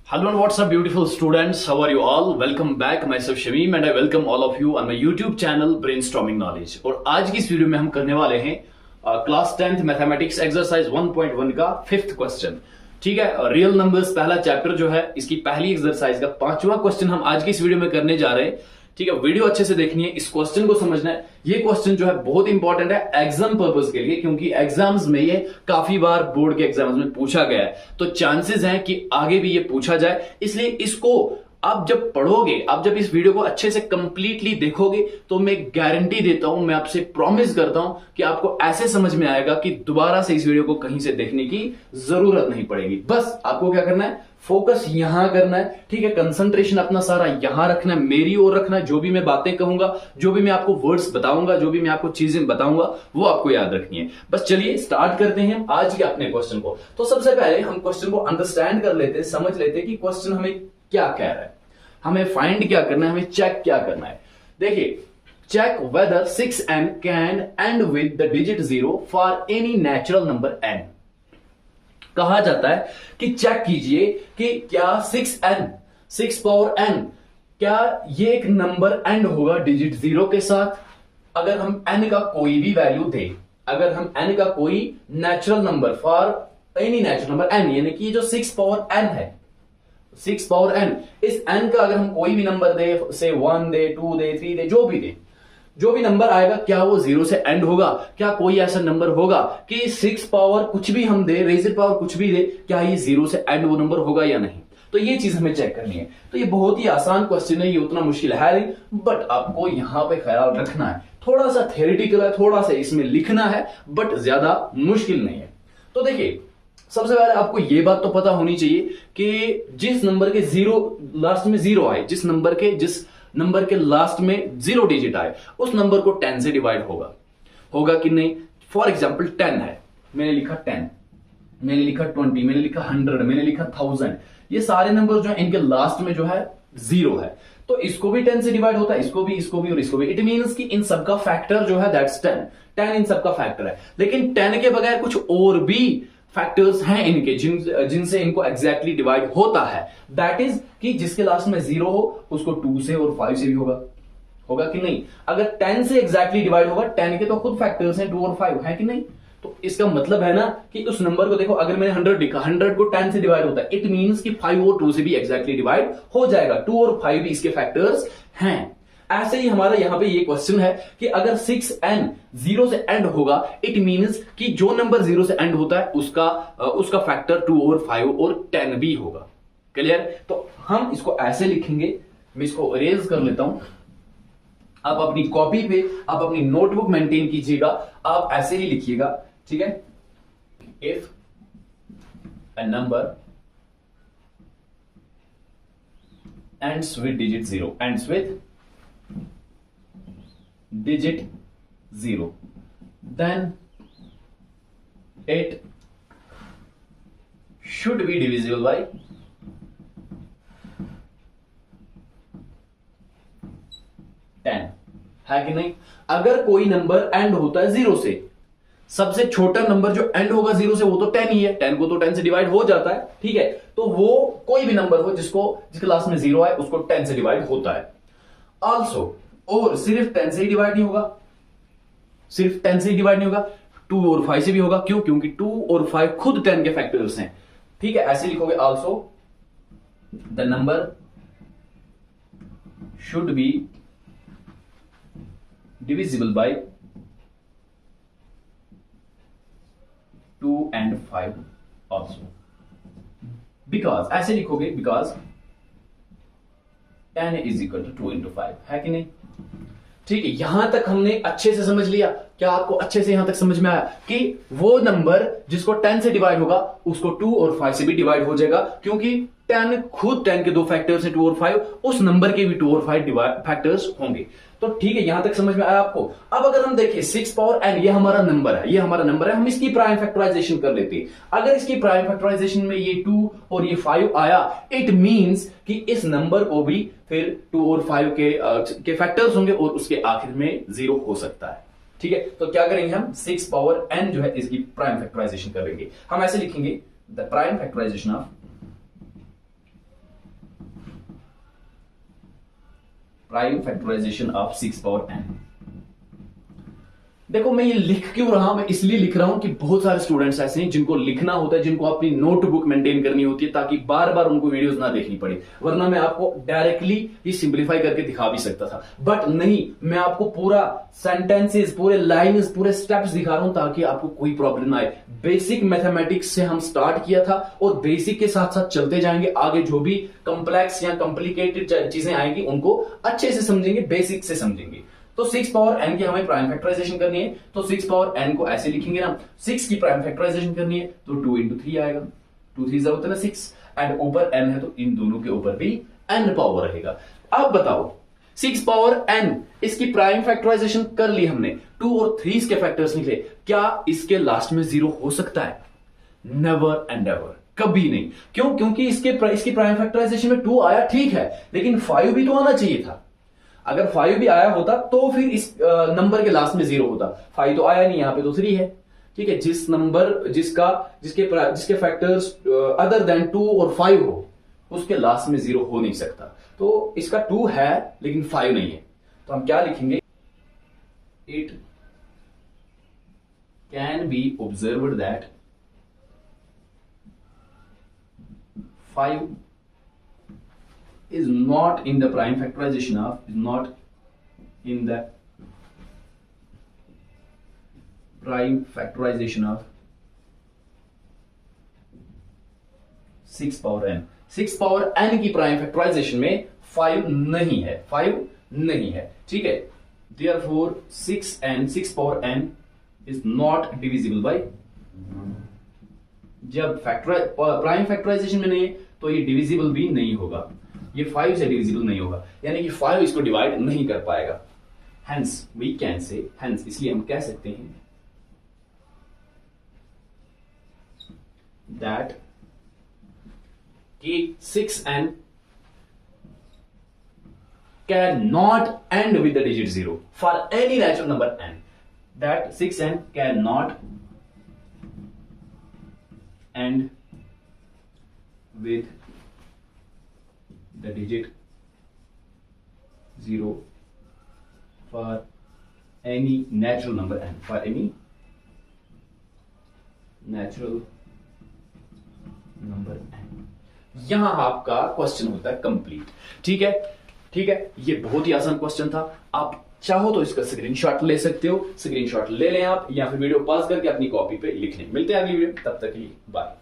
Hello and what's up beautiful students, how are you all? Welcome back, myself Shamim and I welcome all of you on my YouTube channel Brainstorming Knowledge। और आज की इस video में हम करने वाले हैं क्लास 10th मैथमेटिक्स एक्सरसाइज 1.1 का 5th क्वेश्चन। ठीक है, रियल नंबर्स पहला चैप्टर जो है इसकी पहली एक्सरसाइज का 5वां क्वेश्चन हम आज की इस वीडियो में करने जा रहे हैं। ठीक है, वीडियो अच्छे से देखनी है, इस क्वेश्चन को समझना है। ये क्वेश्चन जो है बहुत इंपॉर्टेंट है एग्जाम पर्पस के लिए, क्योंकि एग्जाम्स में ये काफी बार बोर्ड के एग्जाम्स में पूछा गया है, तो चांसेस हैं कि आगे भी ये पूछा जाए। इसलिए इसको आप जब पढ़ोगे, आप जब इस वीडियो को अच्छे से कंप्लीटली देखोगे, तो मैं गारंटी देता हूं, मैं आपसे प्रॉमिस करता हूं कि आपको ऐसे समझ में आएगा कि दोबारा से इस वीडियो को कहीं से देखने की जरूरत नहीं पड़ेगी। बस आपको क्या करना है, फोकस यहां करना है। ठीक है, कंसंट्रेशन अपना सारा यहां रखना है, मेरी ओर रखना है। जो भी मैं बातें कहूंगा, जो भी मैं आपको वर्ड्स बताऊंगा, जो भी मैं आपको चीजें बताऊंगा, वो आपको याद रखनी है। बस चलिए स्टार्ट करते हैं आज के अपने क्वेश्चन को। तो सबसे पहले हम क्वेश्चन को अंडरस्टैंड कर लेते हैं, समझ लेते हैं कि क्वेश्चन हमें क्या कह रहा है, हमें फाइंड क्या करना है, हमें चेक क्या करना है। देखिए, check whether 6n can end with the digit 0 for any natural number n। कहा जाता है कि चेक कीजिए कि क्या 6n 6 पावर n क्या ये एक नंबर एंड होगा डिजिट 0 के साथ। अगर हम n का कोई भी वैल्यू दे, अगर हम n का कोई natural number for any natural number n, यानी कि जो 6 पावर n है, 6 पावर n, इस n का अगर हम कोई भी नंबर दे, से 1 दे, 2 दे, 3 दे, जो भी दे, जो भी नंबर आएगा, क्या वो 0 से एंड होगा? क्या कोई ऐसा नंबर होगा कि 6 पावर कुछ भी हम दे, रेज़र पावर कुछ भी दे, क्या ये 0 से एंड वो नंबर होगा या नहीं? तो ये चीज हमें चेक करनी है। तो ये बहुत ही आसान क्वेश्चन है, ये उतना मुश्किल है नहीं, बट आपको यहां पे ख्याल रखना है, थोड़ा सा थ्योरेटिकल है, थोड़ा सा इसमें लिखना है, बट ज्यादा मुश्किल नहीं है। तो देखिए, सबसे पहले आपको यह बात तो पता होनी चाहिए कि जिस नंबर के लास्ट में 0 आए, जिस नंबर के लास्ट में 0 डिजिट आए, उस नंबर को 10 से डिवाइड होगा कि नहीं। फॉर एग्जांपल 10 है, मैंने लिखा 10, मैंने लिखा 20, मैंने लिखा 100, मैंने लिखा 1000। ये सारे नंबर जो है इनके लास्ट में जो है 0 है, तो इसको भी 10 से डिवाइड होता है, इसको भी और इसको भी। इट मींस कि इन सबका फैक्टर जो है दैट्स 10 इन सबका फैक्टर है। लेकिन 10 के बगैर कुछ और भी फैक्टर्स हैं इनके, जिनसे इनको एग्जैक्टली डिवाइड होता है। दैट इज कि जिसके लास्ट में 0 हो उसको 2 से और 5 से भी होगा कि नहीं। अगर 10 से एग्जैक्टली डिवाइड होगा, 10 के तो खुद फैक्टर्स हैं 2 और 5, है कि नहीं। तो इसका मतलब है ना कि उस नंबर को देखो, अगर मैंने 100 लिखा, 100 को 10 से डिवाइड होता है, इट मींस कि 5 और 2 से भी एग्जैक्टली डिवाइड हो जाएगा। 2 और 5 भी इसके फैक्टर्स हैं। ऐसे ही हमारा यहां पे ये क्वेश्चन है कि अगर 6n 0 से एंड होगा, इट मींस कि जो नंबर 0 से एंड होता है उसका फैक्टर 2 और 5 और 10 भी होगा। क्लियर? तो हम इसको ऐसे लिखेंगे, मैं इसको इरेज कर लेता हूं। आप अपनी कॉपी पे, आप अपनी नोटबुक मेंटेन कीजिएगा, आप ऐसे ही लिखिएगा। ठीक है, if a number ends with digit 0, ends with digit 0, then it should be divisible by 10, है कि नहीं। अगर कोई नंबर एंड होता है 0 से, सबसे छोटा नंबर जो एंड होगा 0 से वो तो 10 ही है, 10 को तो 10 से डिवाइड हो जाता है। ठीक है, तो वो कोई भी नंबर हो जिसके लास्ट में 0 आए, उसको 10 से डिवाइड होता है। ऑल्सो, और सिर्फ 10 से ही डिवाइड नहीं होगा, सिर्फ 10 से ही डिवाइड नहीं होगा, 2 और 5 से भी होगा। क्यों? क्योंकि 2 और 5 खुद 10 के फैक्टर्स हैं। ठीक है, ऐसे लिखोगे, also the number should be divisible by 2 and 5 also. Because, ऐसे लिखोगे, because 10 is equal to 2 into 5, है कि नहीं। ठीक है, यहां तक हमने अच्छे से समझ लिया। क्या आपको अच्छे से यहां तक समझ में आया कि वो नंबर जिसको 10 से डिवाइड होगा उसको 2 और 5 से भी डिवाइड हो जाएगा, क्योंकि 10 खुद 10 के दो फैक्टर्स हैं 2 और 5, उस नंबर के भी 2 और 5 फैक्टर्स होंगे। तो ठीक है, यहां तक समझ में आया आपको। अब अगर हम देखें 6 पावर n, ये हमारा नंबर है, ये हमारा नंबर है, हम इसकी प्राइम फैक्टराइजेशन कर लेते हैं। अगर इसकी प्राइम फैक्टराइजेशन में ये 2 और ये 5 आया, इट मींस कि इस नंबर को भी फिर 2 और 5 के फैक्टर्स होंगे और उसके आखिर में 0 हो सकता है। ठीक है, तो क्या करेंगे हम, 6 पावर n जो है इसकी प्राइम फैक्टराइजेशन करेंगे। हम ऐसे लिखेंगे, the prime factorisation of prime factorisation of 6 power n। देखो मैं ये लिख क्यों रहा हूं, मैं इसलिए लिख रहा हूं कि बहुत सारे स्टूडेंट्स ऐसे हैं जिनको लिखना होता है, जिनको अपनी नोटबुक मेंटेन करनी होती है ताकि बार बार उनको वीडियोस ना देखनी पड़े, वरना मैं आपको डायरेक्टली ही सिंपलीफाई करके दिखा भी सकता था। बट नहीं, मैं आपको पूरा सेंटेंसेस, पूरे लाइंस, पूरे स्टेप्स दिखा रहा हूं ताकि आपको कोई प्रॉब्लम ना आए। बेसिक मैथमेटिक्स से हम स्टार्ट किया था और बेसिक के साथ साथ चलते जाएंगे, आगे जो भी कॉम्प्लेक्स या कॉम्प्लिकेटेड चीजें आएंगी उनको अच्छे से समझेंगे, बेसिक से समझेंगे। तो 6 पावर n की हमें प्राइम फैक्टराइजेशन करनी है, तो 6 पावर n को ऐसे लिखेंगे ना, 6 की प्राइम फैक्टराइजेशन करनी है तो 2 into 3 आएगा, 2 3 होता है ना 6, एंड ऊपर n है तो इन दोनों के ऊपर भी n पावर रहेगा। अब बताओ 6 पावर n, इसकी प्राइम फैक्टराइजेशन कर ली हमने, 2 और 3 के फैक्टर्स निकले, क्या इसके लास्ट में 0 हो सकता है? नेवर एंड एवर, कभी नहीं। क्यों? क्योंकि इसकी प्राइम फैक्टराइजेशन में 2 आया ठीक है, लेकिन 5 भी तो आना चाहिए था। अगर 5 भी आया होता तो फिर इस नंबर के लास्ट में 0 होता। 5 तो आया नहीं, यहां पे तो 3 है, ठीक है। जिस नंबर जिसके फैक्टर्स अदर देन 2 और 5 हो, उसके लास्ट में 0 हो नहीं सकता। तो इसका 2 है लेकिन 5 नहीं है, तो हम क्या लिखेंगे? It can be observed that 5 is not in the prime factorization of, is not in the prime factorization of 6 power n। 6 power n की प्राइम फैक्टराइजेशन में 5 नहीं है, 5 नहीं है, ठीक है। therefore 6 power n is not divisible by, जब prime factorisation में नहीं है तो ये डिविजिबल भी नहीं होगा, ये 5 से डिविजिबल नहीं होगा, यानी कि 5 इसको डिवाइड नहीं कर पाएगा। Hence we can say, hence इसलिए हम कह सकते हैं दैट कि 6n cannot end with the digit 0 for any natural number n, that 6n cannot end with the digit 0 for any natural number n, for any natural number n। यहां आपका question होता है complete, ठीक है, ठीक है। ये बहुत ही आसान क्वेश्चन था, आप चाहो तो इसका स्क्रीनशॉट ले सकते हो, स्क्रीनशॉट ले लें आप, या फिर वीडियो पॉज करके अपनी कॉपी पे लिख लें। मिलते हैं अगली वीडियो, तब तक के लिए बाय।